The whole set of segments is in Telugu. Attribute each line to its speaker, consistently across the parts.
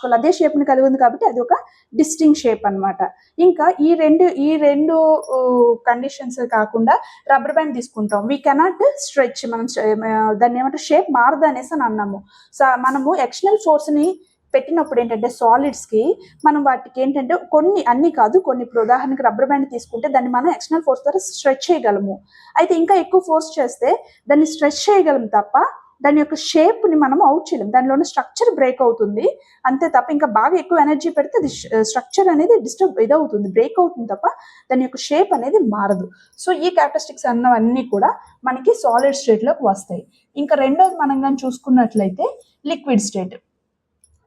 Speaker 1: పార్టికల్ అదే షేప్ని కలిగి ఉంది కాబట్టి అది ఒక డిస్టింక్ట్ షేప్ అనమాట. ఇంకా ఈ రెండు కండిషన్స్ కాకుండా రబ్బర్ బ్యాండ్ తీసుకుంటాం. వీ కెనాట్ స్ట్రెచ్, మనం దాన్ని ఏమంటే షేప్ మారదు అనేసి అని అన్నాము. సో మనము ఎక్స్టర్నల్ ఫోర్స్ని పెట్టినప్పుడు ఏంటంటే సాలిడ్స్కి మనం వాటికి ఏంటంటే అన్ని కాదు కొన్ని, ఇప్పుడు ఉదాహరణకి రబ్బర్ బ్యాండ్ తీసుకుంటే దాన్ని మనం ఎక్స్టర్నల్ ఫోర్స్ ద్వారా స్ట్రెచ్ చేయగలము. అయితే ఇంకా ఎక్కువ ఫోర్స్ చేస్తే దాన్ని స్ట్రెచ్ చేయగలం తప్ప దాని యొక్క షేప్ని మనం అవుట్ చేయలేం, దానిలోని స్ట్రక్చర్ బ్రేక్ అవుతుంది అంతే తప్ప, ఇంకా బాగా ఎక్కువ ఎనర్జీ పెడితే అది స్ట్రక్చర్ అనేది ఇదవుతుంది, బ్రేక్ అవుతుంది తప్ప దాని యొక్క షేప్ అనేది మారదు. సో ఈ క్యారెక్టరిస్టిక్స్ అన్నవన్నీ కూడా మనకి సాలిడ్ స్టేట్లోకి వస్తాయి. ఇంకా రెండోది మనం కానీ చూసుకున్నట్లయితే liquid state.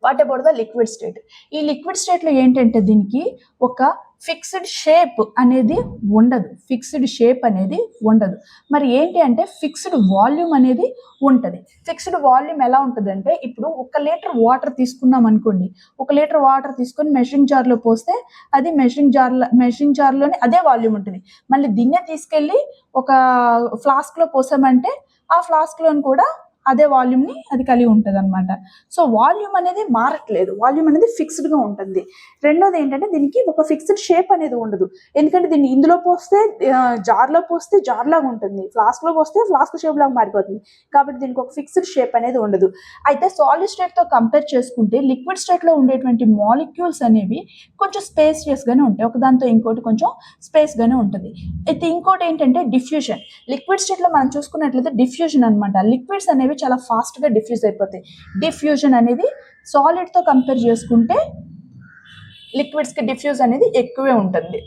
Speaker 1: What about the liquid state? ఈ లిక్విడ్ స్టేట్లో ఏంటంటే దీనికి ఒక ఫిక్స్డ్ షేప్ అనేది ఉండదు. మరి ఏంటి అంటే ఫిక్స్డ్ వాల్యూమ్ అనేది ఉంటుంది. ఫిక్స్డ్ వాల్యూమ్ ఎలా ఉంటుంది అంటే, ఇప్పుడు 1 లీటర్ వాటర్ తీసుకున్నాం అనుకోండి, 1 లీటర్ వాటర్ తీసుకొని మెషరింగ్ జార్లో పోస్తే అది మెషరింగ్ జార్లోనే అదే వాల్యూమ్ ఉంటుంది. మళ్ళీ దీన్నే తీసుకెళ్ళి ఒక ఫ్లాస్క్లో పోసామంటే ఆ ఫ్లాస్క్లోని కూడా అదే వాల్యూమ్ని అది కలిగి ఉంటుంది అనమాట. సో వాల్యూమ్ అనేది మారట్లేదు, వాల్యూమ్ అనేది ఫిక్స్డ్గా ఉంటుంది. రెండోది ఏంటంటే దీనికి ఒక ఫిక్స్డ్ షేప్ అనేది ఉండదు, ఎందుకంటే దీన్ని ఇందులో పోస్తే జార్లో పోస్తే జార్ లాగా ఉంటుంది, ఫ్లాస్క్లో పోస్తే ఫ్లాస్క్ షేప్ లాగా మారిపోతుంది, కాబట్టి దీనికి ఒక ఫిక్స్డ్ షేప్ అనేది ఉండదు. అయితే సాలిడ్ స్టేట్తో కంపేర్ చేసుకుంటే లిక్విడ్ స్టేట్లో ఉండేటువంటి మాలిక్యూల్స్ అనేవి కొంచెం స్పేసియస్గానే ఉంటాయి, ఒకదాంతో ఇంకోటి కొంచెం స్పేస్గానే ఉంటుంది. అయితే ఇంకోటి ఏంటంటే డిఫ్యూజన్. లిక్విడ్ స్టేట్లో మనం చూసుకున్నట్లయితే డిఫ్యూజన్ అనమాట, లిక్విడ్స్ అనేవి చాలా ఫాస్ట్గా డిఫ్యూజ్ అయిపోతాయి. డిఫ్యూజన్ అనేది సాలిడ్తో కంపేర్ చేసుకుంటే లిక్విడ్స్కి డిఫ్యూజ్ అనేది ఎక్కువే ఉంటుంది,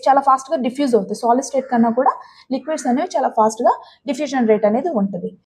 Speaker 1: చాలా ఫాస్ట్గా డిఫ్యూజ్ అవుతుంది. సాలిడ్ స్టేట్ కన్నా కూడా లిక్విడ్స్ అనేవి చాలా ఫాస్ట్గా డిఫ్యూజన్ రేట్ అనేది ఉంటుంది.